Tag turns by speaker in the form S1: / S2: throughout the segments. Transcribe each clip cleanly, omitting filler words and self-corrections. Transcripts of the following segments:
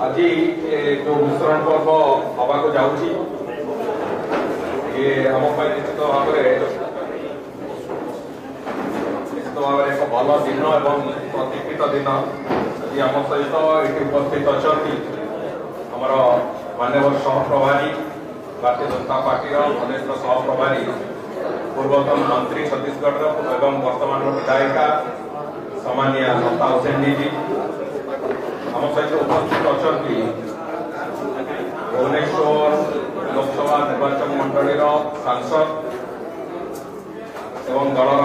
S1: आज जो मिश्रण पर्व हवा को जाऊँगी ये आम निश्चित भाव में एक भल दिन एवं प्रतीक्षित दिन ये आम सहित ये उपस्थित अच्छा आमर मान्यवर सहप्रभारी भारतीय जनता पार्टी घनिष्ठ सहप्रभारी पूर्वतन मंत्री छत्तीसगढ़ एवं वर्तमान विधायिका सामान्य लता हुसैन जी आम सहित उपस्थित अच्छा भुवनेश्वर लोकसभा निर्वाचन मंडल सांसद एवं दलर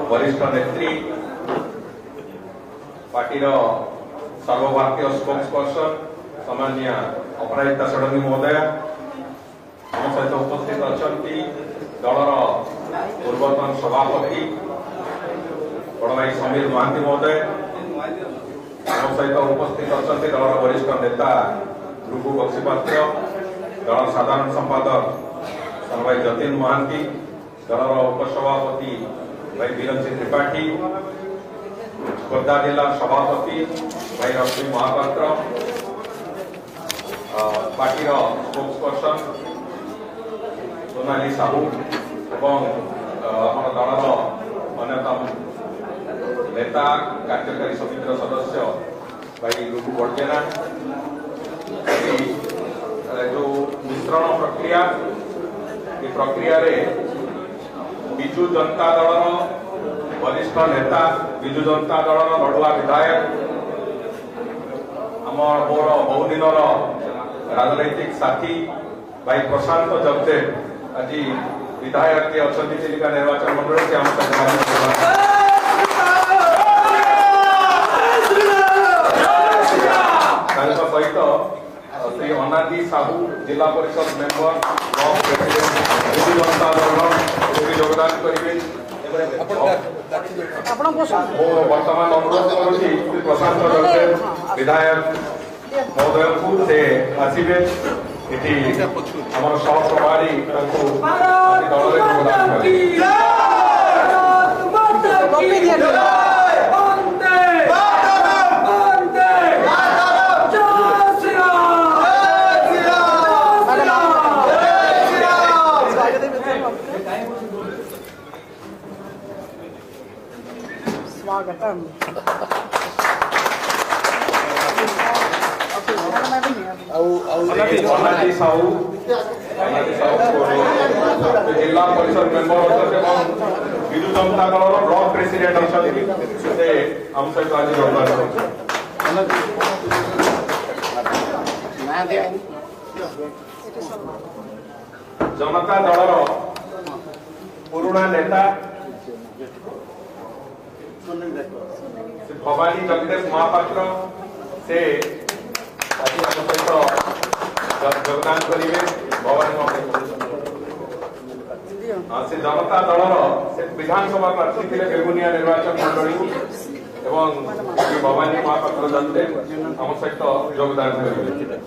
S1: वरिष्ठ नेत्री पार्टी सर्वभारतीय स्पोक्सपर्सन सामान्य अपराजिता षडंगी महोदय आम सहित उपस्थित अच्छा दलर पूर्वतन सभापति बड़ भाई समीर महांती महोदय आम सहित उपस्थित अच्छा दलर वरिष्ठ नेता ध्रुव बक्सीपात्र दल साधारण संपादक सन भाई जतिन महांती दलर उपसभापति भाई बीरंजी त्रिपाठी खोर्धा जिला सभापति भाई रश्मि महापात्र पार्टी स्पोक्सपर्सन सोनाली साहू एवं दलर अन्यतम नेता कार्यकारी समितिर सदस्य भाई रुबु बड़जेना जो मिश्रण प्रक्रिया ये प्रक्रिया रे विजु जनता दल वरिष्ठ नेता विजु जनता दल लड़ुआ विधायक आम मोर बहुदिन राजनैतिक साथी भाई प्रशांत जगदे आज विधायक के अच्छा चिलिका निर्वाचन मंडल से आम सहित श्री अनादि साहू जिला परिषद member block president Biju Janata Dal योगदान करेंगे वर्तमान अनुरोध करुँगी प्रशांत जगदे विधायक महोदय को से आसवे ये आम सहप्रभारी दल योगदान
S2: स्वागतम
S1: अनादि साहू जिला परिषद member Biju Janata Dal block president अच्छा आम सहित आज योगदान जनता दल पुराणा नेता भवानी जगदेव महापात्र से आज आम सहित योगदान करेंगे भवानी से जनता दलर से विधानसभा प्रार्थी थे बेगुनिया निर्वाचन मंडल एवं भवानी महापात्र जगदेव आम सहित योगदान करेंगे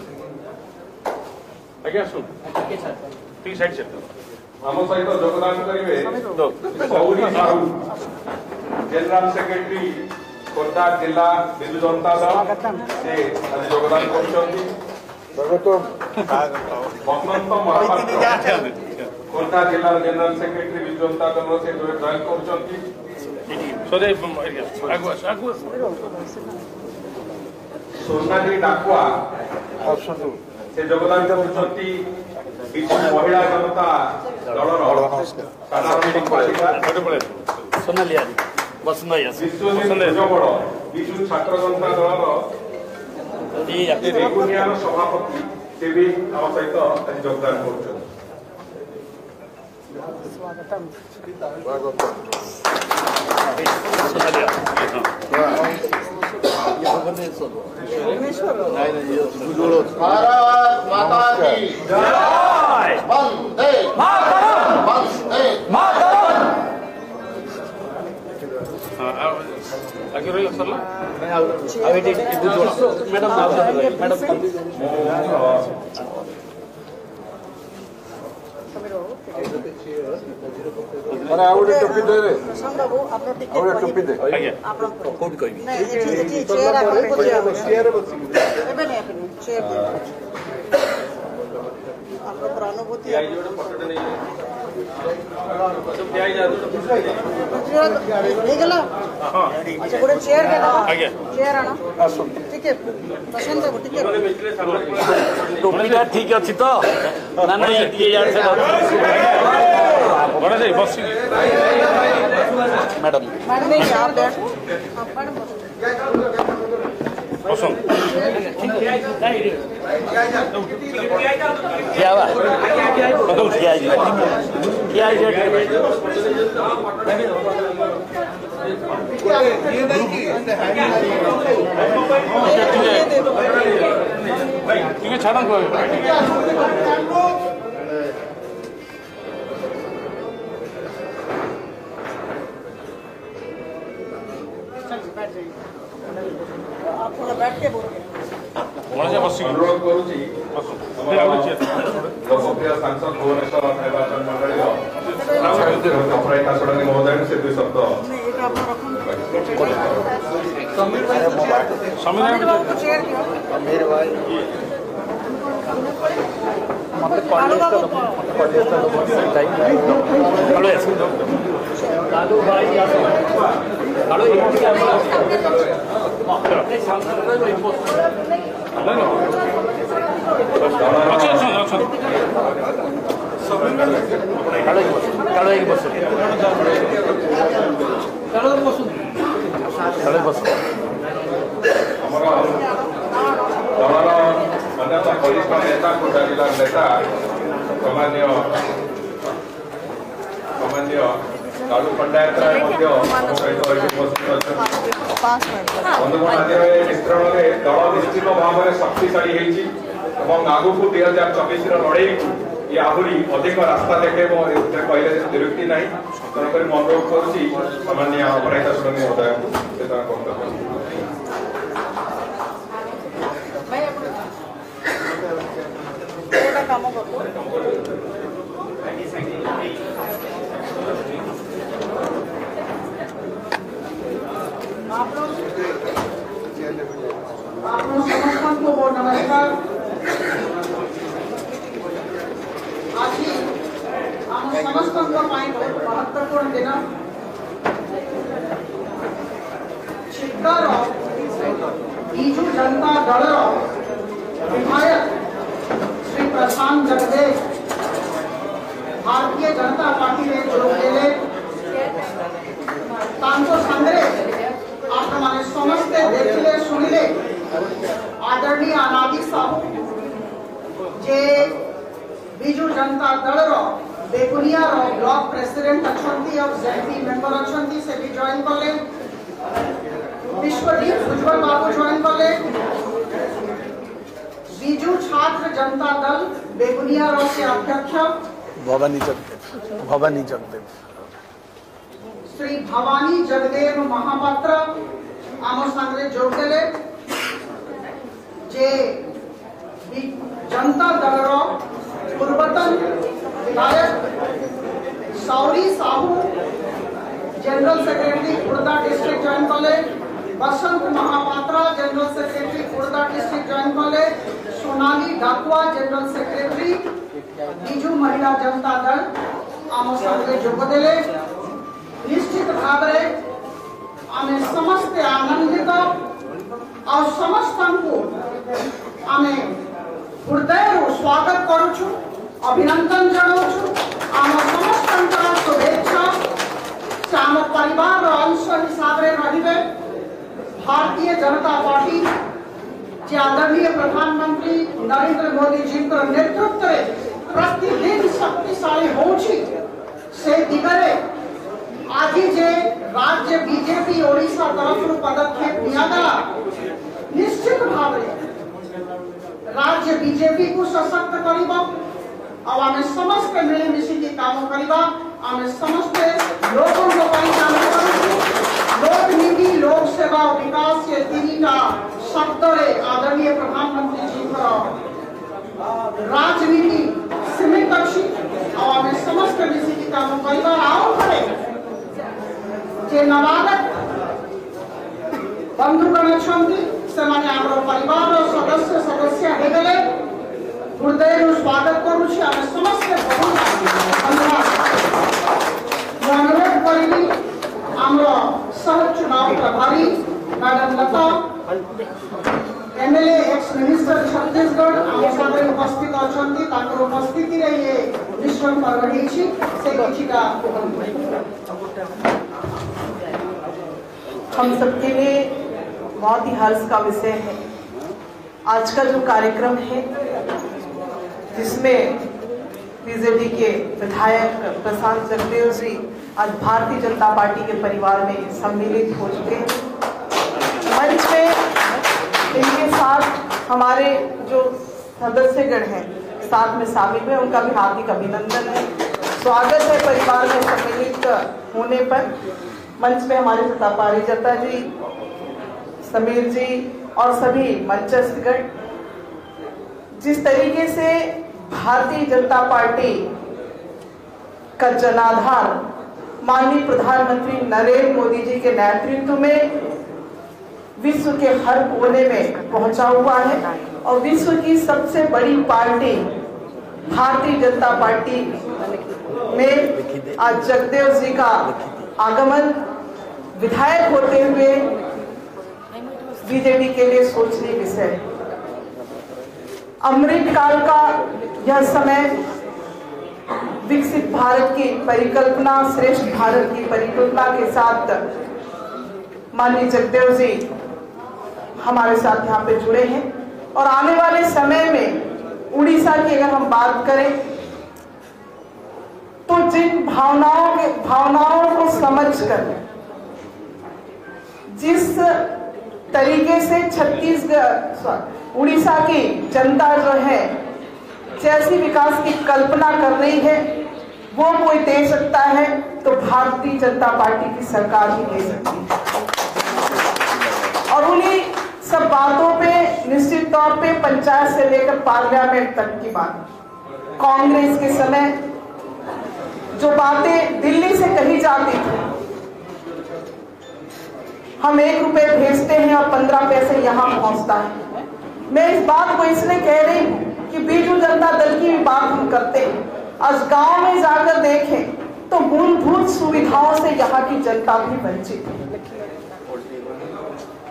S1: आम सहित योगदान करेंगे सौरी साहू जनरल सेक्रेटरी खोर्धा जिला विजु जनता दल से आज योगदान कर बसंत महापात्र खोर्धा जिला जनरल सेक्रेटरी विजु जनता दल से जॉइन कर सोनाली डाकुआ से योगदान कर महिला जनता दलर साधारण
S3: सोनाली
S1: विजु छात्र जनता दलर सभापति से भी आम सहित योगदान कर
S4: भारत माता की जय वंदे मातरम वंदे मातरम
S3: आगे रही सर मैडम मैडम
S2: अरे आ गोटे टोपी दे रे
S5: प्रशांत बाबू आप टिके
S2: आ गोटे टोपी दे
S3: ଆଜ୍ଞା
S5: कोड कोई नहीं ये चेयर आपको चेयर बस एबे नहीं आपने चेयर आपको अनुभूति ହେଇଗଲା अच्छा गोटे चेयर के
S3: ଆଜ୍ଞା
S5: चेयर आना
S2: आसो
S5: ठीक है प्रशांत बाबू ठीक है
S6: टोपीटा ठीक अच्छी तो ना ना ये यार से
S3: ବଡ଼ ଯାଇ ବସି
S6: मैडम
S5: मैडम नहीं आप बैठो आप मैडम
S3: ବସନ୍ତୁ
S6: क्या हुआ मतलब क्या
S3: ଟିକେ ଛାଡ଼ନ୍ତୁ
S5: आप थोड़ा बैठ के बोलिए
S3: ବଡ଼ ଯାଇ ବସି
S1: ଅନୁରୋଧ କରୁଛି
S3: ବସନ୍ତୁ
S1: ଲୋକପ୍ରିୟ ସାଂସଦ ଭୁବନେଶ୍ୱର ନିର୍ବାଚନ ମଣ୍ଡଳୀର ଅପରାଜିତା ଷଡ଼ଙ୍ଗୀ ମହୋଦୟ ସେ ଦୁଇ ଶବ୍ଦ
S5: नहीं ये तो आप रखो
S3: ସମ୍ବିଧାନ
S5: आपको चेयर दियो
S1: ଆମର ଦଳର ଅନ୍ୟତମ ବରିଷ୍ଠ ନେତା ଖୋର୍ଦ୍ଧା ଜିଲ୍ଲାର ନେତା ସମ୍ମାନୀୟ କାଳୁ ଖଣ୍ଡାୟତରାୟ ମଧ୍ୟ ଆମ ସହିତ ଏଠି ଉପସ୍ଥିତ ଅଛନ୍ତି। ବନ୍ଧୁଗଣ ଆଜିର ଏ ମିଶ୍ରଣରେ ଦଳ ନିଶ୍ଚିତ ଭାବରେ ଶକ୍ତିଶାଳୀ ହେଇଛି ଏବଂ ଆଗକୁ 2024ର ଲଢ଼େଇକୁ ଇଏ ଆହୁରି ଅଧିକ ରାସ୍ତା ଦେଖେଇବ ଏଥିରେ କହିଲେ ବିରକ୍ତି ନାହିଁ। ତେଣୁକରି ମୁଁ ଅନୁରୋଧ କରୁଛି ସମ୍ମାନୀୟ ଅପରାଜିତା ଷଡ଼ଙ୍ଗୀ ମହୋଦୟଙ୍କୁ ସେ ତାଙ୍କ ବକ୍ତବ୍ୟ
S5: काम करो आप लोग समस्त को नमस्कार आज आम समस्त बहुत महत्वपूर्ण दिन छिद्र बीजू जनता दल विधायक श्री प्रशांत जगदेव भारतीय जनता पार्टी में जोड़े संगे आप मैंने समस्ते देखिले शुणिले आदरणीय अनादि साहू जे बिजू जनता दल बेगुनिया ब्लॉक प्रेसिडेंट अच्छा और जेपी मेंबर अच्छा से भी जॉइन कले विश्वदीप उज्जवल बाबू जॉइन कले बिजू छात्र जनता दल बेगुनिया के अध्यक्ष
S6: भवानी जगदेव
S5: श्री भवानी जगदेव महापात्र आम संगे जोड़देले जे जनता दल पूर्वतन विधायक Souri Sahu general secretary Khurda district join कले Basant Mahapatra general secretary Khurda district join कले सोनाली डाकुआ जनरल सेक्रेटरी बिजू महिला जनता दल आम संगे जोगदेले निश्चित भाव आम समस्ते आनंदित और समस्त आम हृदय स्वागत करुचु अभिनंदन जनाऊँ आम समस्त शुभेच्छा से आम परिवार अंश हिसाब से रहिबे भारतीय जनता पार्टी जे आदरणीय प्रधानमंत्री नरेंद्र मोदी जी नेतृत्व में प्रतिदिन शक्तिशाली होउछि से दिगरे आज जे राज्य बीजेपी ओडिशा तरफ पदक्षेप नियागला निश्चित भाव राज्य बीजेपी को सशक्त करिबा और आम समस्त मिलमिशी की काम करिबा आम समस्त लोगों को काम करूँ लोक नीति लोक सेवा और विकास के तीनटा शब्द आदरणीय प्रधानमंत्री जी राजनीति सीमित अच्छी और आम समस्त हृदय स्वागत करुछि आमे समस्त बहुत धन्यवाद अनुरोध करी हमरो सह चुनाव प्रभारी मैडम लता एमएलए एक्स मिनिस्टर छत्तीसगढ़ आम सामने उपस्थित अछंती ताकर उपस्थिति रे ये विश्राम पर रही छी से किछिटा
S7: हम सबके लिए बहुत ही हर्ष का विषय है आज का जो कार्यक्रम है जिसमें बीजेपी के विधायक प्रशांत जगदेव जी आज भारतीय जनता पार्टी के परिवार में सम्मिलित हो चुके हैं। मंच में इनके साथ हमारे जो सदस्यगण हैं साथ में शामिल हुए उनका भी हार्दिक अभिनंदन है, स्वागत है परिवार में सम्मिलित होने पर। मंच में हमारे सत्ता पारिजाता जी, समीर जी और सभी मंचस्थगण, जिस तरीके से भारतीय जनता पार्टी का जनाधार माननीय प्रधानमंत्री नरेंद्र मोदी जी के नेतृत्व में विश्व के हर कोने में पहुंचा हुआ है और विश्व की सबसे बड़ी पार्टी भारतीय जनता पार्टी में आज जगदेव जी का आगमन विधायक होते हुए बीजेपी के लिए सोचनीय विषय। अमृत काल का यह समय विकसित भारत की परिकल्पना, श्रेष्ठ भारत की परिकल्पना के साथ माननीय जगदेव जी हमारे साथ यहाँ पे जुड़े हैं और आने वाले समय में उड़ीसा की अगर हम बात करें तो जिन भावनाओं को समझकर जिस तरीके से उड़ीसा की जनता जो है जैसी विकास की कल्पना कर रही है वो कोई दे सकता है तो भारतीय जनता पार्टी की सरकार ही दे सकती है। और उन्हीं सब बातों पे निश्चित तौर पे पंचायत से लेकर पार्लियामेंट तक की बात, कांग्रेस के समय जो बातें दिल्ली से कही जाती थी, हम 1 रुपए भेजते हैं और 15 पैसे यहाँ पहुंचता है। मैं इस बात को इसलिए कह रही हूँ कि बीजू जनता दल की भी बात हम करते हैं, आज गांव में जाकर देखें तो मूलभूत सुविधाओं से यहाँ की जनता भी वंचित है।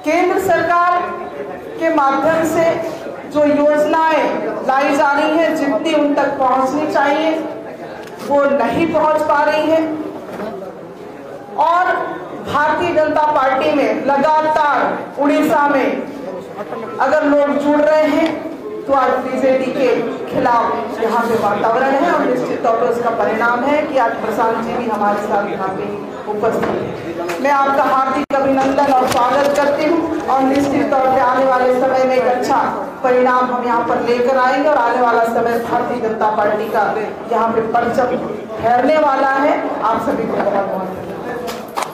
S7: केंद्र सरकार के माध्यम से जो योजनाएं लाई जा रही हैं जितनी उन तक पहुंचनी चाहिए वो नहीं पहुंच पा रही है और भारतीय जनता पार्टी में लगातार उड़ीसा में अगर लोग जुड़ रहे हैं तो आज बीजेपी के खिलाफ यहाँ पे वातावरण है और निश्चित तौर पर उसका परिणाम है कि आज प्रशांत जी भी हमारे साथ यहाँ पे उपस्थित है। मैं आपका हार्दिक अभिनंदन और स्वागत करती हूँ और निश्चित तौर पे आने वाले समय में एक अच्छा परिणाम हम यहाँ पर लेकर आएंगे और आने वाला समय भारतीय जनता पार्टी का यहाँ पे परचम फहरने वाला है। आप सभी को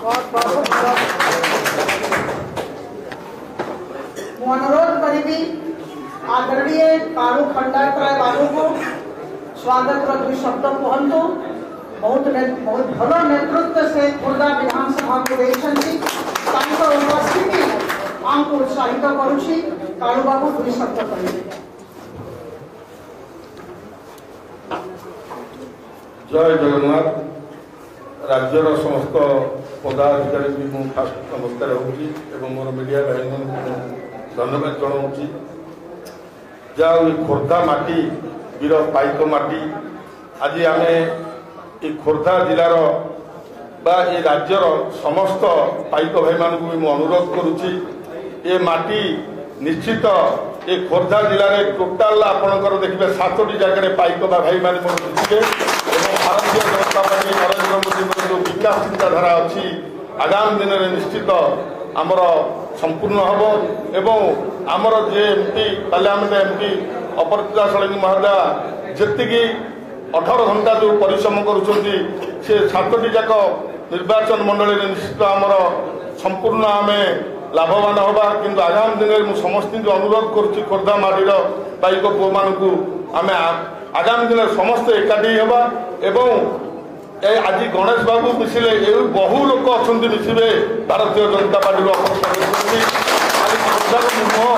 S7: बहुत बहुत
S5: अनुरोध करी आदरणीय कारू खंडायतराय बाबू को स्वागत दुई शब्द कहतु। बहुत भल नेतृत्व से खुर्दा विधानसभा को उपस्थिति आमको उत्साहित करुछि। कारू बाबू दुई शब्द कहे।
S2: जय जगन्नाथ। राज्यर समस्त पदाधिकारी भी मुझे फास्ट नमस्कार होगी मोर मीडिया भाई धन्यवाद जनाऊँगी। जहाँ खोर्धा माटी वीर पाइक माटी आज आम ये खोर्धा जिलार बा ये राज्यर समस्त पाइक भाई मान भी मुझे अनुरोध करुच्ची ये माटी निश्चित ये खोर्धा जिले में टोटाल आपणकर देखिए 7टी जगह पाइक भाई मान देखिए भारतीय जनता पार्टी नरेंद्र मोदी जो विकास चिंताधारा अच्छी आगामी दिन में निश्चित आमर संपूर्ण हम एवं आमर जे एमपी पार्लियामेंट एमपी अपराजिता षडंगी महोदया जी 18 घंटा जो परिश्रम करुँचे 7टी जाक निर्वाचन मंडल निश्चित आमर संपूर्ण आम लाभवान हवा किंतु आगामी दिन में समस्त अनुरोध करुच्ची खोर्धा माटीर पाइक पुओ मानक आम आगामी दिन समस्त एकाठी हवा एवं आज गणेश बाबू मिसिले बहु लोक अच्छा मिसवे भारतीय जनता पार्टी मुह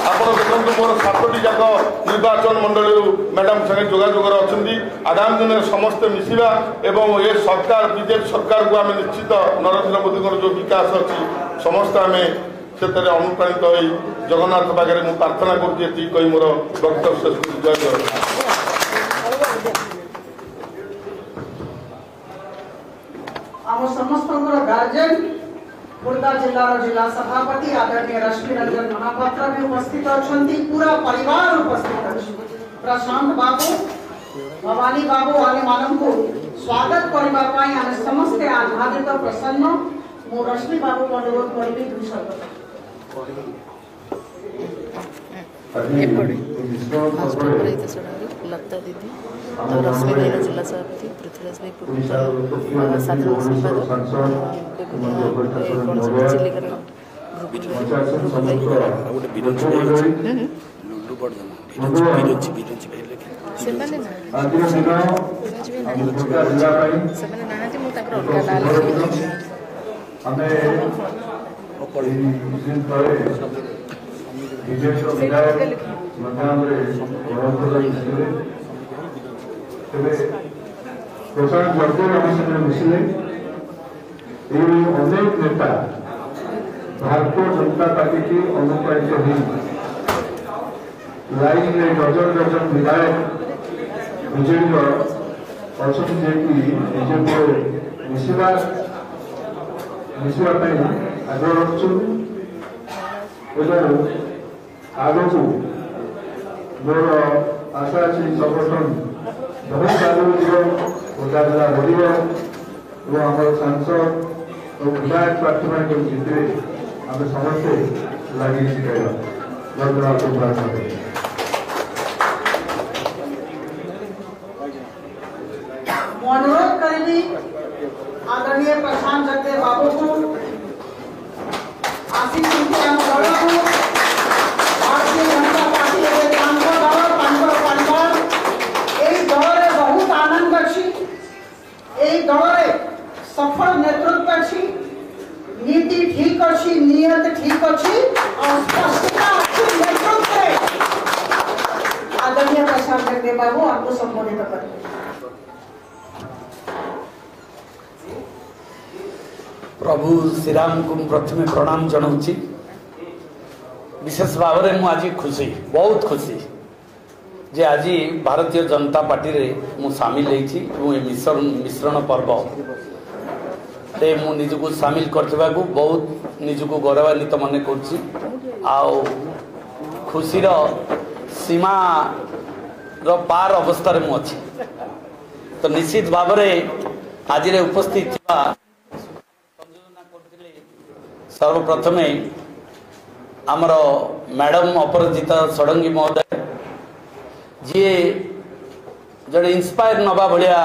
S2: आप ଆପଣ ଦେଖନ୍ତୁ ମୋର 7ଟି ଯାକ ନିର୍ବାଚନ ମଣ୍ଡଳୀରୁ ମ୍ୟାଡ଼ାମ ସାଙ୍ଗେ ଯୋଗାଯୋଗରେ ଅଛନ୍ତି। ଆଗାମୀ ଦିନରେ ସମସ୍ତେ ମିଶିବା ଏବଂ ଏ ସରକାର ବିଜେପି ସରକାରକୁ ଆମେ ନିଶ୍ଚିତ ନରେନ୍ଦ୍ର ମୋଦିଙ୍କର ଯେଉଁ ବିକାଶ ଅଛି ସମସ୍ତେ ଆମେ ସେଥିରେ ଅନୁପ୍ରାଣିତ ହୋଇ ଜଗନ୍ନାଥ ପାଖରେ ମୁଁ ପ୍ରାର୍ଥନା କରୁଛି। ଏତିକି କହି ମୋର ବକ୍ତବ୍ୟ ଶେଷ କରୁଛି। ଜୟ ଜଗନ୍ନାଥ।
S5: ଆମ ସମସ୍ତଙ୍କର ଗାର୍ଜିୟନ खुर्दा जिला जिला सभापति आदरणीय रश्मि रंजन महापात्र भी उपस्थित अच्छा, पूरा परिवार उपस्थित अच्छे, प्रशांत बाबू भवानी बाबू आने मानव को स्वागत करने आम समस्ते आह्लादित प्रसन्न। मु रश्मि बाबू को अनुरोध करी 2 शब्द।
S8: लता दीदी तो रश्मि भाई जिला सभापति पृथ्वीराज भाई साधारण संपादक चिलिका
S9: प्रशांत वर्ग मिसिले अनेक नेता भारतीय जनता पार्टी की अनुप्राणित हुई लाइन में डजन डजन विधायक बीजेपी अच्छा मिसवाई आग्रह रखु आग को मोर आशा अच्छी संगठन बहुत आगे खोर्धा जिला बढ़ आम सांसद और विधायक प्रार्थी मान जीतने आम समस्ते लगे शिखाइबा।
S5: अनुरोध करी आदरणीय प्रशांत जगदेव बाबू को आशीष दल को भारतीय जनता पार्टी दल बहुत आनंद अच्छी, दल सफल नेतृत्व अच्छी, नीति ठीक अच्छी, नियत ठीक अच्छी और स्पष्टता अच्छी नेतृत्व आदरणीय प्रशांत जगदेव बाबू आपको संबोधित करेंगे।
S6: प्रभु श्रीराम को प्रथम प्रणाम जनाऊँगी। विशेष भाव में मुझे आज खुशी, बहुत खुशी जे आज भारतीय जनता पार्टी रे मु सामिल होती मिश्रण पर्व ते मु निजको सामिल करथिबा को बहुत निजको गौरवान्वित मन करछि। आउ खुशीर सीमा रो पार अवस्था रे मु अछि। तो निश्चित भाव में आज रे उपस्थित थिबा सर्वप्रथम आमर मैडम अपराजिता षडंगी महोदय जी जड़े इंस्पायर नवा भाया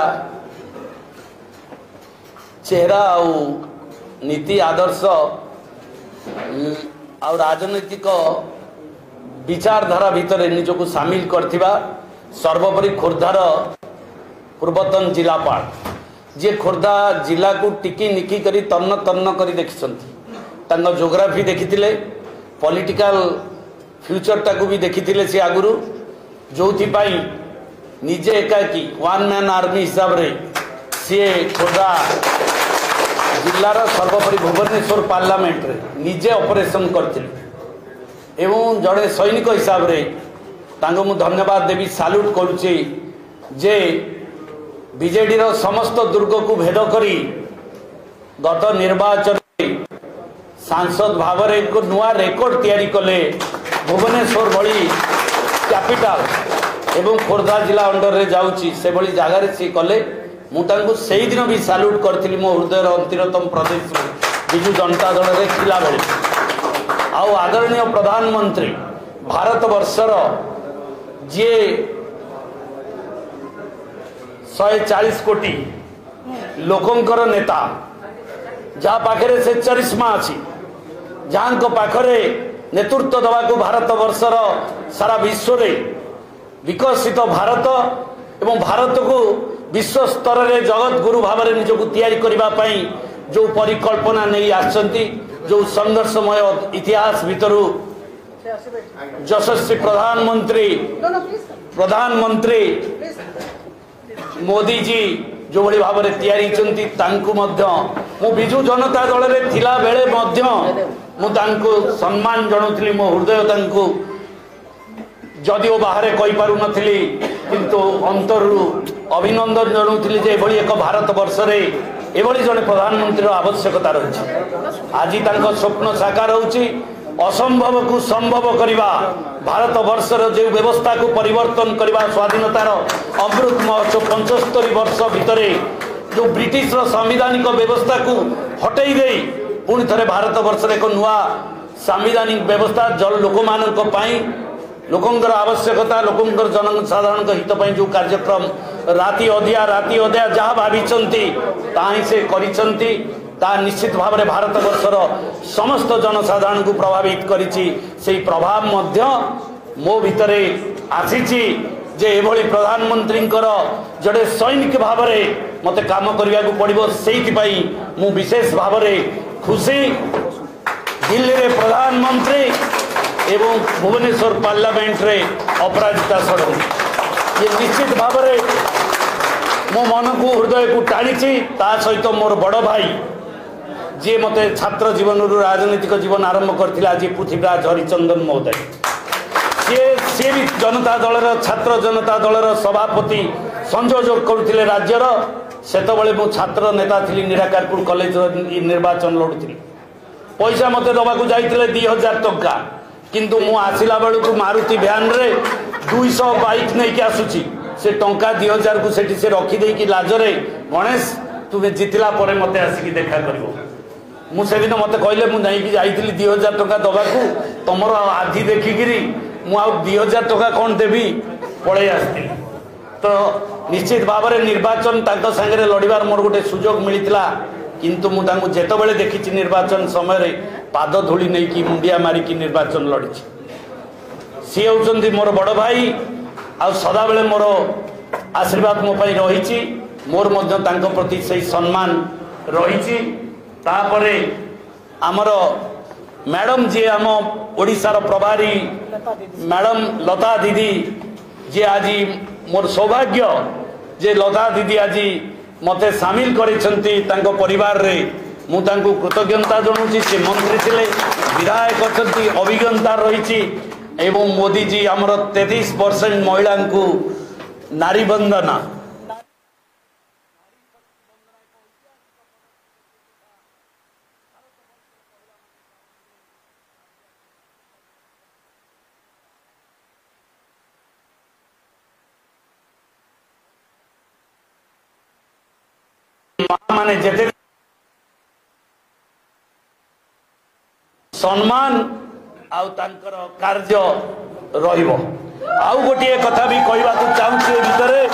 S6: चेहरा आउ नीति आदर्श आ राजनैतिक विचारधारा भितर निजको सामिल करथिबा सर्वोपरि खोर्धार पूर्वतन जिलापाल जी खोर्धा जिला को टिकी निकी करी तन्न तन्न करी देखिसंती। तांको जोग्राफी देखिथिले, पॉलिटिकल फ्यूचर टाकू भी देखिथिले से आगुरु, जोथिपाई निजे एकाकी वन मैन आर्मी हिसाब रे सी खोर्धा जिलार सर्वोपरि भुवनेश्वर पार्लियामेंट रे निजे ऑपरेशन करथिले एवं जड़े सैनिक हिसाब रे तांको मु धन्यवाद देवी, साल्यूट करूची जे बीजेडी रो समस्त दुर्ग को भेद करी गत निर्वाचन सांसद भाव में एक नुआ रेकर्ड तैयारी कले। भुवनेश्वर भली कैपिटल एवं खोर्धा जिला अंडर रे जाउची से भली जगार सी कले। मुझे से दिन भी साल्यूट करी मो हृदय अंतिरतम प्रदेश विजु जनता दल रे थिला बेले। आउ आदरणीय प्रधानमंत्री भारत वर्षर जी 140 कोटी लोकंकर नेता जहाँ पाखे से चरिश्मा अच्छी, जहाँ पाखरे नेतृत्व दवा को भारत वर्षर सारा विश्व रे विकसित भारत एवं भारत को विश्व स्तर में जगत गुरु भाव में निजको तैयारी करने जो परिकल्पना नहीं आसचंती, जो संघर्षमय इतिहास भितर यशस्वी प्रधानमंत्री मोदी जी जो भली भाव में तैयारी मु विजु जनता दल में थिला बेले सम्मान जनाऊली मो हृदय जदिओ बाहर कही पारु नथिली किंतु अंतरु अभिनंदन जनाऊली जे एभली एक भारत वर्ष रे एभली जने प्रधानमंत्री आवश्यकता रही। आज तांको स्वप्न साकार होउची असंभव को संभव करवा भारत वर्षर जो व्यवस्था को परिवर्तन करवा स्वाधीनतार अमृत महोत्सव 75 वर्ष भितर जो ब्रिटिश संवैधानिक व्यवस्था को हटई दे पुणी थे भारत वर्ष एक नुआ संवैधानिक व्यवस्था जल लोक लोकंर आवश्यकता लोकंर जनसाधारण हित जो कार्यक्रम राति अधिया जहाँ भावी से करिसंती ता निश्चित भाव में भारत वर्षर समस्त जनसाधारण को प्रभावित करिछि। से प्रभाव मध्य मो भितरे आसीछि जे एभली प्रधानमंत्री जड़े सैनिक भाव में मते काम करने को पड़ो से मु विशेष भाव में खुशी दिल्ली रे प्रधानमंत्री एवं भुवनेश्वर पार्लियामेंट रे अपराजिता षडंगी ये निश्चित भाव में मो मन को हृदय को टाणी सहित मोर बड़ भाई जी मते छात्र जीवन राजनीतिक जीवन आरंभ करथिला आज पृथ्वीराज हरिचंदन महोदय सी भी जनता दलर छात्र जनता दलर सभापति संयोजक करुथिले राज्यर सेतबेले मु छात्र नेता थिली निराकारपुर कॉलेज निर्वाचन लड़ुथि पैसा मते दबाकू जाइथिले 2000 टंका किंतु मु आसिला बेलू मारुति भ्यान रे 200 बाइक नहीं कि आसुची से टंका 2000 को सेठी से रखी दे कि लाजरे गणेश तुम्हें जितला परे मते आसिकी देखा करिवो मुझे मत कहले मुझे जाइली 2000 टंका दबाकू तुमर आधि देखिकी मु 2000 टंका कौन देवी पलि आसती तो निश्चित भाव में निर्वाचन सांगे लड़ार मोर गोटे सुजोग मिलता किंतु मुझे जेतबेले देखी निर्वाचन समय पाद धूली नहीं कि मुंडिया मारिकी निर्वाचन लड़ी सी होउचंदी मोर बड़ भाई आ सदा बेले मोर आशीर्वाद मो पाई रही मोर मध्य तांको प्रति से सम्मान रही तापरे आमर मैडम जी आम ओडिशार प्रभारी मैडम लता दीदी जी आज मोर सौभाग्य जे लता दीदी आज मते सामिल करिसंती तांको परिवार रे मु तांको कृतज्ञता जनाऊँ से मंत्री थिले विधायक अच्छी अभिज्ञता रही एवं मोदी जी आमर 33% महिला को नारी बंदना माने जेते सम्मान आउ तांकर कार्य रहिबो आउ गोटे कथा भी कहबा को चाहूछि भितरे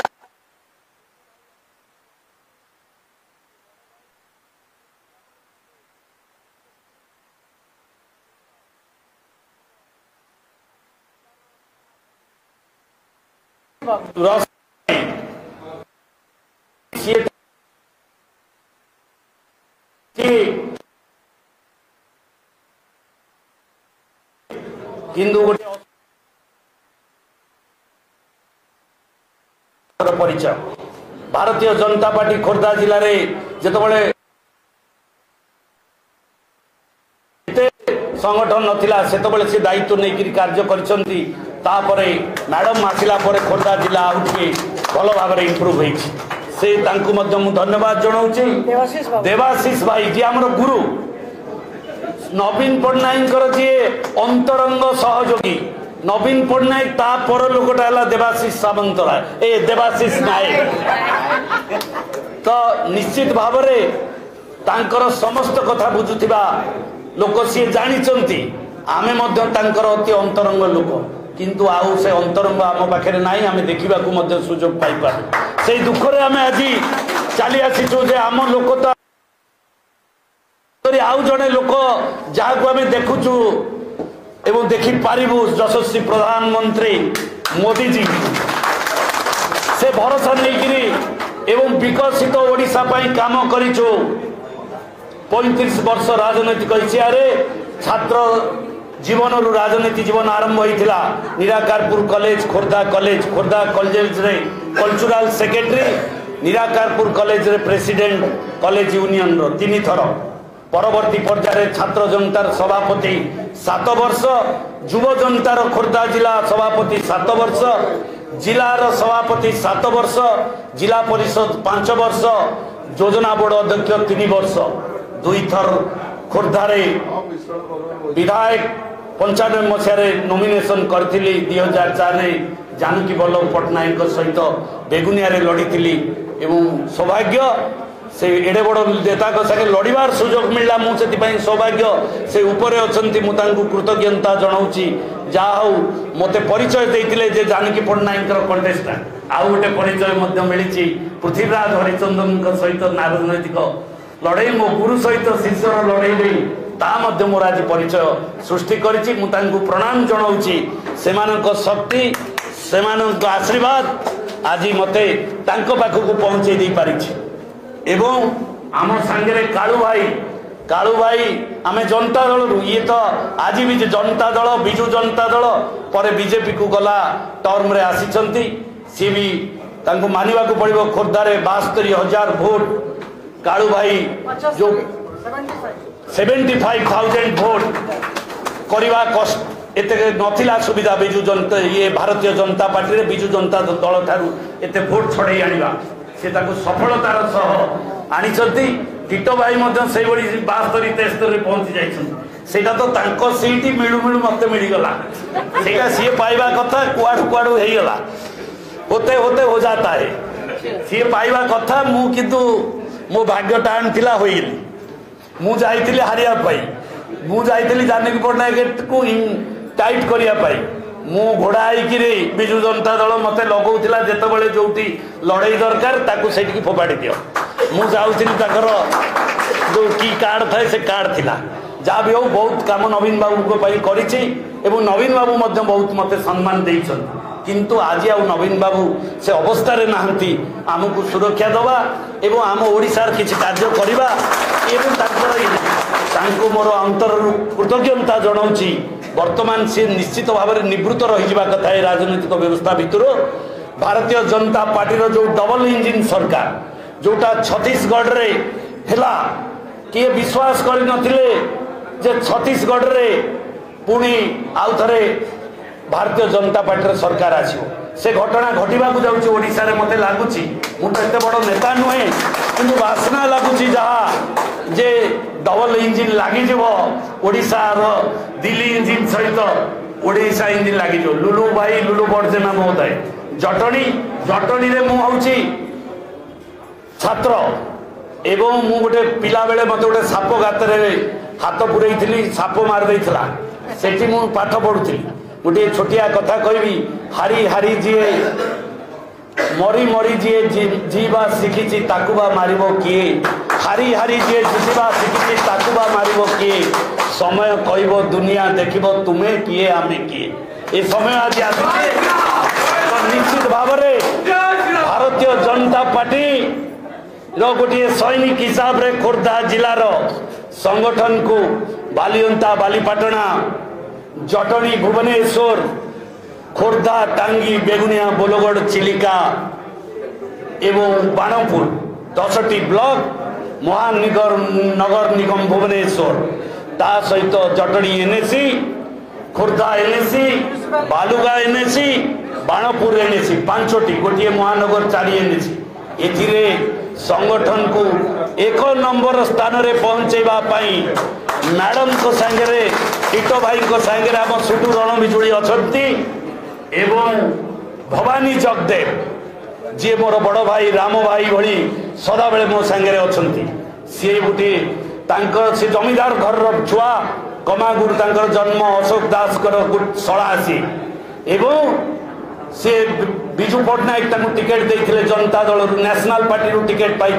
S6: किंतु परिचय भारतीय जनता पार्टी खोर्धा जिले में जितेबाला संगठन नथिला सेतबेले से दायित्व नहीं कार्य करिसंती तापरे मैडम आसिला परे खोर्धा जिला आउटे भल भाव में इम्प्रूव होइछि से तांकु मध्य मु धन्यवाद जनाऊँ देवाशीष भाई जी आमर गुरु नवीन पट्टनायक जी अंतरंग सहयोगी नवीन पट्टनायक ता पर लोकटा है देवाशीष सामंतराय ए देवाशीष नायक तो निश्चित भाव में तांकर समस्त कथा बुझुथिबा लोक सी जानी आमे मध्य तांकर अति अंतरंग लोक किंतु आउ से अंतरंग आम पाखे ना आम देखा सुजोग पाइपर से दुख रे आम आज चली आसीचु जे आम लोक तो आउ जड़े लोक जहाँ को आम देखुचु एवं देखी पारिबु यशस्वी प्रधानमंत्री मोदी जी से भरोसा नहीं एवं विकसित ओडिशा पाई काम करिचु 35 वर्ष राजनैतिक इतिहास छात्र जीवन राजनीति जीवन आरंभ होता निराकारपुर कॉलेज खोर्धा कॉलेज रे कल्चरल सेक्रेटरी निराकारपुर कॉलेज रे प्रेसिडेंट कॉलेज यूनियन रो 3 थर परवर्ती पर्यायर छात्र जनतार सभापति 7 वर्ष युव जनतार खोर्धा जिला सभापति 7 वर्ष जिलार सभापति 7 वर्ष जिला परिषद 5 वर्ष योजना बोर्ड अध्यक्ष 3 वर्ष 2 थर खोर्धारे विधायक 95 मसीह नॉमिनेशन करथिली 2004 जानकी वल्लभ पट्टनायक सहित बेगुनिया रे लड़ी एवं सौभाग्य से एडे बड़ नेता संगे लड़ार सुजोग मिलला मुझे सौभाग्य से उपरे अच्छी मुझे कृतज्ञता जनाऊँगी जहा हूँ मत परिचय देते जे जानकी पट्टनायक कंटेस्टाट आउ गोटे परिचय मिली पृथ्वीराज हरिचंदन सहित राजनैतिक लड़ाई मो गुरु सहित शिष्यर लड़ाई ता मोर आज परिचय सृष्टि करिछि प्रणाम जनाऊँगी से शक्ति से आशीर्वाद आज मते पाखक पहुँचे दे पारि एवं आम सांगे कालू भाई आमे जनता दल ये तो आज भी जनता दल बिजु जनता दल पर बीजेपी को गला टर्म रे आसी सी भी मानवा को पड़ो खोर्धारे 72,000 भोट कालू भाई जो 75,000 भोट करवा कष्ट एते नथिला सुविधा बिजु जनता ये भारतीय जनता पार्टी रे बिजु जनता दल ठारू एते भोट छड़े आनिबा से सफलतार सह आनी टीटो भाई 72-73 पहुंची जाइछन तो सीट मिलू मिलू मत मिलगला सी पाइबा कथा कुआड़ू कुआड़ू हो गला होते होते हो जाता है सी पाइबा कथा मु किंतु मो भाग्य टाण थिला होइली मु जाइतिली हारिया पाई मु जाइतिली जानकी पट्टनायक को टाइट करिया पाई मु घोड़ा आईकि बिजु जनता दल मत लगौला जिते जो लड़ाई दरकार ताकू से फोपाड़ी दियो मु जाऊँगी जो की कार्ड थाए से कार्ड थिला जहाँ भी हो बहुत काम नवीन बाबू को करिछि एवं नवीन बाबू बहुत मत सम्मान देइछन किंतु आज आ नवीन बाबू से अवस्था रे नाहंती आमको सुरक्षा दवा एवं आम ओडिशार किछि कार्य करबा एवं तांको मोर अंतर कृतज्ञता जनाऊँगी वर्तमान से निश्चित भाव में निवृत्त रही कथा है राजनीतिक व्यवस्था भितर भारतीय जनता पार्टी जो डबल इंजिन सरकार जोटा छत्तीसगढ़ रे हेला किए विश्वास कर नथिले जे छत्तीसगढ़ रे पुणी आउ थरे भारतीय जनता पार्टी सरकार आसियो से घटना घटवा को जाऊँगी ओडिशा रे मते लागुची मु तो एते बड़ नेता नुहे किंतु वासना लागुची जहाँ जे डबल इंजिन लगी ओडिशा दिल्ली इंजिन सहित ओडिशा इंजिन लगी लुलु भाई लुलु बड़जेना महोदय जटणी रे मु हूँ छात्र एवं मु गोटे पिला बेले मत गोटे साप गाତରେ हाथ पुरई साप मार देइथला सेठी मु पाठ पढुथि गोटे छोटिया कथा कहबी हारी हारी जीए मरी मरी जीए जीवा शिखिछि ताकुबा मारिबो किए हारी हारी जीए जीवा शिखिछि ताकुबा मारिबो किए समय कहबो दुनिया देखिबो तुमे किए आमे किए ए समय आज आसी तो निश्चित भाव में भारतीय जनता पार्टी रो गोटे सैनिक हिसाब रे खोर्धा जिलार संगठन को बालियंता बालीपाटना जटणी भुवनेश्वर खोर्धा टांगी बेगुनिया बोलगढ़ चिलिका एवं बाणपुर 10टी ब्लॉक महानगर निगम भुवनेश्वर ता सहित Jatni NAC Khordha NAC Balugaon NAC Banpur NAC 5टी गोटे महानगर 4 एनएसी एथिरे संगठन को 1 नंबर स्थान रे पहुंचेबा पाई मैडम को संगे टीटो भाई को संगे आम सुटू रण बिजुड़ी अछंती एवं भवानी जगदेव जी मोर बड़ भाई राम भाई भली सदा बेले मो संगे अछंती सी गोटे से जमीदार घर छुआ कमागुरु तांकर जन्म अशोक दास सलासी एवं से विजु पट्टनायक टिकेट देते Janata Dal national party ticket पाई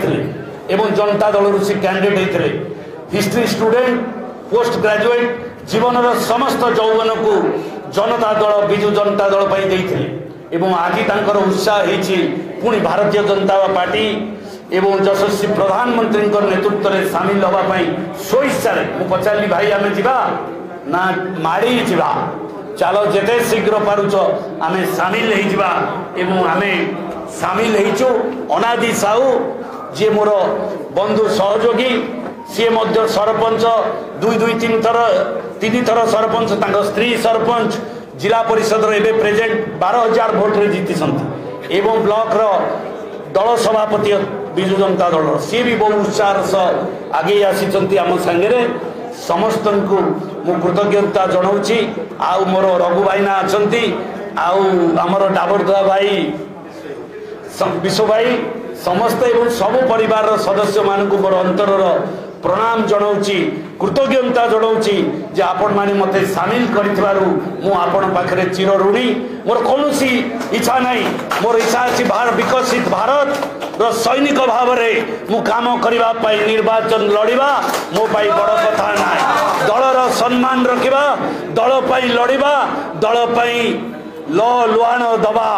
S6: एवं जनता दल से कैंडिडेट होते हिस्ट्री स्टूडेंट पोस्ट ग्रेजुएट जीवन समस्त यौवन को जनता दल विजु जनता दल एवं आज तांकर उत्साह होती पुणी भारतीय जनता पार्टी एवं यशस्वी प्रधानमंत्री नेतृत्व में सामिल होगापी स्वेच्छा मुझे पचारि भाई आम जा ना माड़ी जा चलो जिते शीघ्र पारुच आम सामिल आम सामिल हो अनादि साहू जी मोर बंधु सहयोगी सी सरपंच दुई तीन थर सरपंच स्त्री सरपंच जिला परिषद एवं प्रेजेंट 12,000 भोट रे जीति एवं ब्लॉक रो दल सभापति विजु जनता दल सी भी बहु उत्साह सह आगे आसी आम सांगे समस्त को मु कृतज्ञता जनाऊँगी आउ मोर रघु भाईना अच्छा आमर डाबरदा भाई विश्व भाई समस्त एवं सबु परिवार सदस्य मान मोर अंतर प्रणाम जनाऊँगी कृतज्ञता जनाऊँगी जे आपण माने मते सामिल करिथबारु मु आपण पाखरे चिर ऋणी मोर कोनोसी इच्छा नहीं मोर इच्छा अछि भारत विकसित भारत रो सैनिक भाव रे मु काम करिबा पई निर्वाचन लड़िबा मो पई बड़ कथा नाही दलर सम्मान रखिबा दल पई लड़िबा दल पई लुआण दबा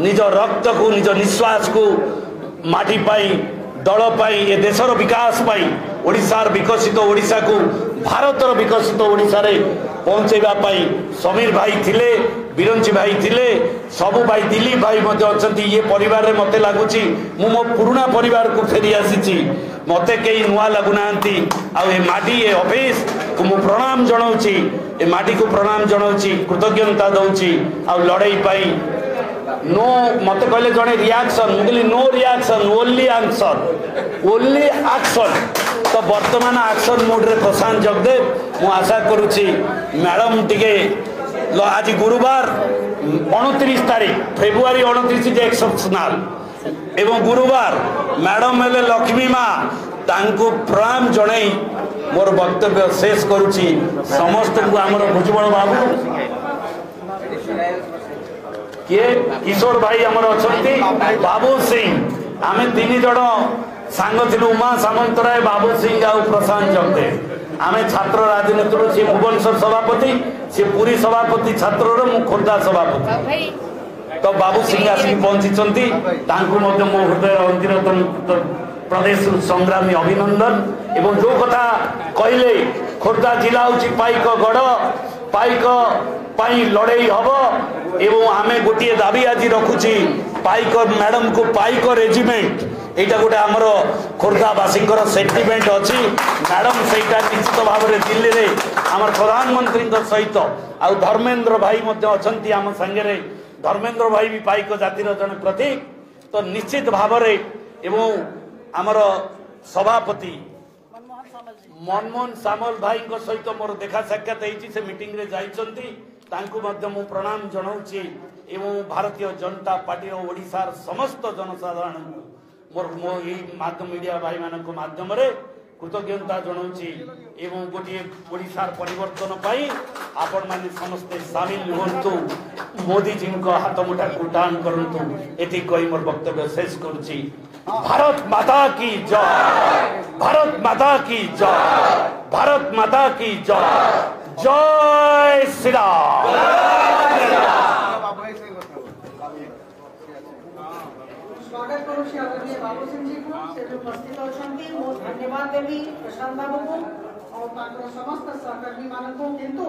S6: निज रक्त को निज निश्वास को माटी पाई दल पाई ए देशर विकास पाई ओडिशार विकसित ओडिशा को भारतर विकसित ओडिशा रे पहुंचेबा पाई समीर भाई थिले बिरंची भाई थिले सबु भाई दिलीप भाई मते अछंती ये परिवार रे मते लागुची मु मो पुराना परिवार को फेरी आसीची मते केई नुआ लागुनांती आ ए माटी ए ऑफिस को मु प्रणाम जणाउची ए माटी को प्रणाम जणाउची कृतज्ञता दउची आ लड़ाई पाई नो मत कहले जड़े रिएक्शन मुझे नो रिएक्शन ओनली एक्शन तो वर्तमान एक्शन मोड रे प्रशांत जगदेव मु आशा करुच्ची मैडम टिके आज गुरुवार 29 तारीख फेब्रुआरी 29 जे एक्सेप्शनल एवं गुरुवार मैडम हेले लक्ष्मी माँ तांको प्रणाम जणाई मोर वक्तव्य शेष करुच्ची समस्त को आमर भुजबल बाबू किए किशोर भाई आमर अच्छा बाबू सिंह आम 3 जन सांग थी उमा सामंतराय बाबू सिंह आ प्रशांत जगदेव आम छात्र राजनीति सी भुवनेश्वर सभापति सी पुरी सभापति छात्र मु खोर्धा सभापति तो बाबू सिंह आसिक पहुंची मो हृदय अंतिरतम प्रदेश संग्रामी अभिनंदन एवं जो कथा कहले खोर्धा जिला हूँ पाइक गढ़ पाइक पाई लड़ाई हम एवं आमे गोटे दाबी आज रखुची पाइक मैडम को पाइक रेजिमेंट यहाँ गोटे आमर खोर्धावासी सेंटिमेंट अच्छी मैडम से निश्चित भाव में दिल्ली में आम प्रधानमंत्री सहित आ धर्मेंद्र भाई अच्छा आम सांगे धर्मेंद्र भाई भी पाइक जातिर जन प्रतीक तो निश्चित भाव में एवं आमर सभापति मनमोहन सामल भाई सहित मोर देखा साक्षात से मीटिंग रे जाइछंती तांको मध्य मु प्रणाम जनाऊँगी एवं भारतीय जनता पार्टी ओडिशार समस्त जनसाधारण मोर मीडिया भाई मान माध्यम कृतज्ञता जनाऊँगी एवं गोटे ओडिशार परिवर्तन पाई आपण माने समस्ते सामिल हुंतु मोदी जी को हाथ मुठा कुटान करंतु एति कही मोर वक्तव्य शेष करुची भारत माता की जय भारत माता की जय भारत माता की जय जय श्री राम
S5: स्वागत करूँ आदरणीय बाबू सिंह जी को से उपस्थित अच्छी धन्यवाद देवी प्रशांत बाबू को और समस्त सहकर्मी मान को किंतु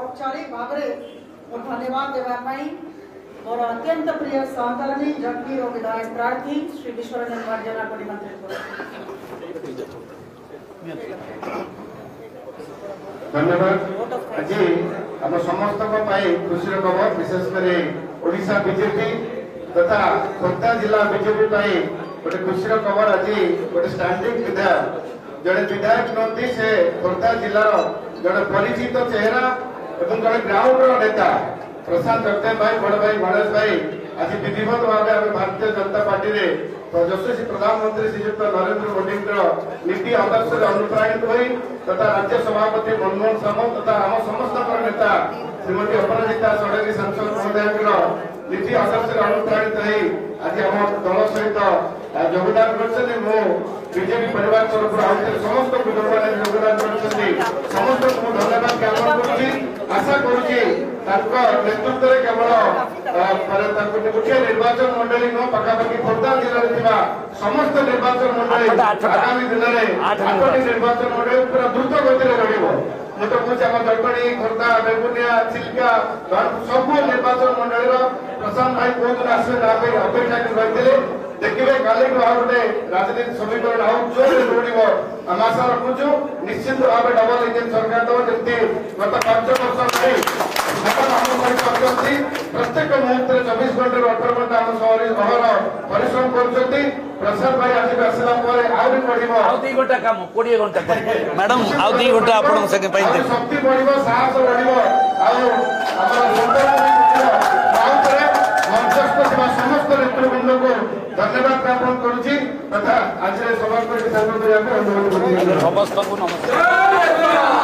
S5: औपचारिक भाव में धन्यवाद देवाई मोर अत्यंत प्रिय सहकर्मी जगदीर और विधायक प्रार्थी श्री विश्वरंजन मार्जना को निमंत्रित
S9: धन्यवाद आज आम समस्त खुशी खबर विशेषकर ओडिशा बीजेपी तथा खोर्धा जिला बीजेपी गोटे खुशी खबर आज गोटे स्टैंडिंग विधायक जड़े विधायक नंदी से खोर्धा जिलार जड़े परिचित चेहरा एवं जड़े ग्राउंड नेता प्रशांत जगदेव भाई बड़ भाई गणेश भाई आज विधिवत भाव भारतीय जनता पार्टी रे यशस्वी प्रधानमंत्री श्रीयुक्त नरेंद्र मोदी नीति आदर्श अनुप्राणित हुई तथा राज्य सभापति मनमोहन सामल तथा आम समस्त नेता श्रीमती अपराजिता षडंगी सांसद महोदय नीति आदर्श अनुप्राणित हो आज आम दल सहित योगदान कर बीजेपी परिवार तरफ समस्त लोक योगदान कर समस्त को धन्यवाद ज्ञापन कर आशा करुच्ची नेतृत्व में केवल गोटे निर्वाचन मंडली न पाखापाखि खोर्धा जिले में समस्त निर्वाचन मंडली आगामी दिन में निर्वाचन मंडली पूरा द्रुत गति लड़ ମୁଁ ତ କହୁଛି ଆମ ଜଟଣୀ ଖୋର୍ଦ୍ଧା ବେଗୁନିଆ ଚିଲିକା ସବୁ ନିର୍ବାଚନ ମଣ୍ଡଳୀର ପ୍ରଶାନ୍ତ ଭାଇ କୋଉ ଦିନ ଆସିବେ ତା ପାଇଁ ଅପେକ୍ଷା କରି ରହିଥିଲେ। ଦେଖିବେ କାଲିଠୁ ଆଉ ଗୋଟେ ରାଜନୀତି ସମୀକରଣ ଆଉ ଜୋରରେ ଦୌଡ଼ିବ ଆମେ ଆଶା ରଖୁଛୁ। ନିଶ୍ଚିତ ଭାବେ ଡବଲ ଇଞ୍ଜିନ ସରକାର ଦେବ ଯେମିତି ଗତ 5 ବର୍ଷ ଧରି ପ୍ରତ୍ୟେକ ମୁହୂର୍ତ୍ତରେ 24 ଘଣ୍ଟାରୁ 18 ଘଣ୍ଟା ଆମ ସହର ପରିଶ୍ରମ କରୁଛନ୍ତି। ପ୍ରସାଦ ଭାଇ ଆଜି ଆସିଲା ପରେ ଆହୁରି ବଢିବ,
S6: ଆଉ 2 ଘଣ୍ଟା କାମ 20 ଘଣ୍ଟା ମ୍ୟାଡାମ ଆଉ 2 ଘଣ୍ଟା ଆପଣଙ୍କ ସାଙ୍ଗେ ପାଇଁ
S9: ଶକ୍ତି ବଢିବ, ସାହସ ବଢିବ, ଆଉ ଆମର ମଞ୍ଚସ୍ଥ ଥିବା ସମସ୍ତ ନେତୃବୃନ୍ଦଙ୍କୁ ଧନ୍ୟବାଦ ଜ୍ଞାପନ କରୁଛି ତଥା ଆଜିର ସଭା କରିବାକୁ ଅନୁରୋଧ କରୁଛି।
S6: ସମସ୍ତଙ୍କୁ ନମସ୍କାର।